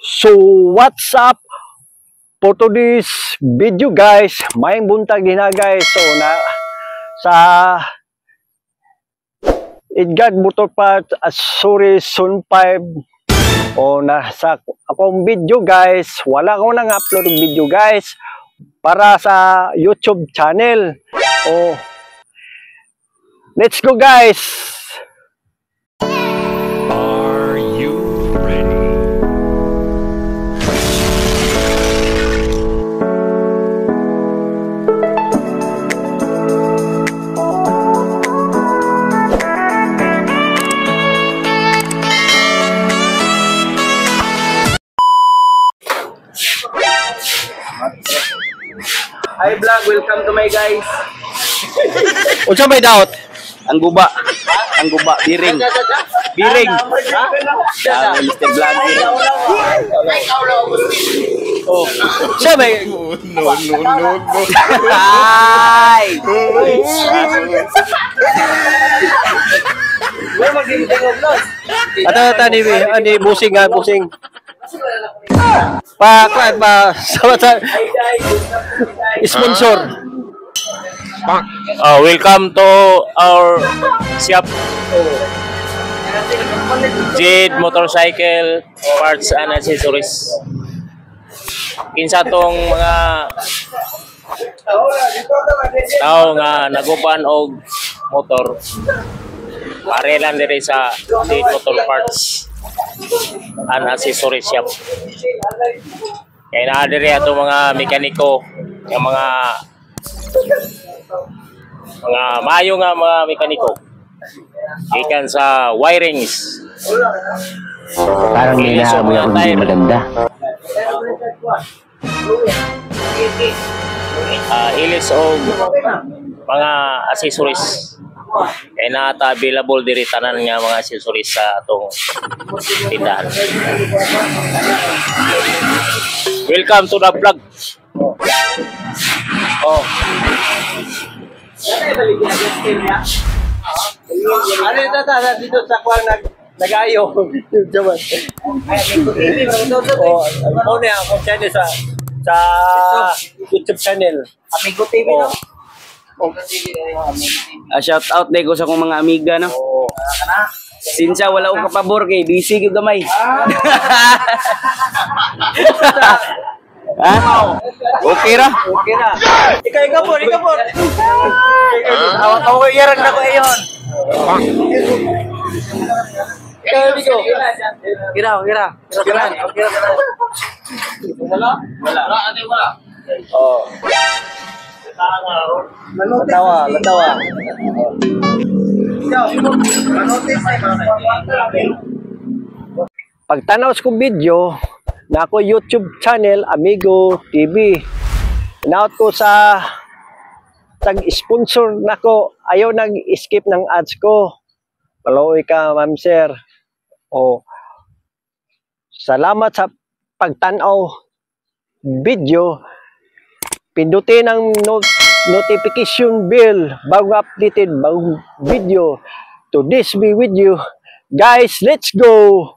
So what's up for today's video guys? May buntag din na guys. So sa Edgard Motor Parts Accessories Zone 5 sa akong video guys. Wala ko nang upload ng video guys para sa YouTube channel. Let's go guys. Hi vlog, welcome to my guys. Unsa may daot? Ang guba. Ang guba, biring. Biring. Ha? Mr. Vlog. Oh. Siya may No. Ay. Ata ni busing nga busing. Pa sa sponsor. Welcome to our shop, Jade Motorcycle Parts and Accessories. Kinsa tong mga tao nga nagupan og motor, pare lang diri sa Jade Motor Parts and Accessories shop. Kaya na diri ato mga mekaniko, yung mga maayo nga mga mekaniko ikan sa wirings. Parang hinahabol ako hindi maganda. Ilis o mga accessories. Kaya na available diri tanan nga mga accessories sa atong tindahan. Welcome to the vlog. Ano dito sa kwang nag-ayo. Jaman. Ako channel sa YouTube channel. Amigo TV no? Shout out day ko sa akong mga amiga no. Sinsa wala ko kapabor kay busy gyud gamay. Ha? Okay ra? Okay na. Ikaw po. Awak ko iyaran na ko ayon. Ikaw bigo. Kira. Wala. Oh. Latawa. Pagtanaw sa kong video na ako YouTube channel Amigo TV. Inaot ko sa tag-sponsor nako, ayaw nag-skip ng ads ko. Paloy ka, ma'am sir. Salamat sa pagtanaw video. Pindutin ang notification bell bago updated bagong video. To this be with you. Guys, let's go!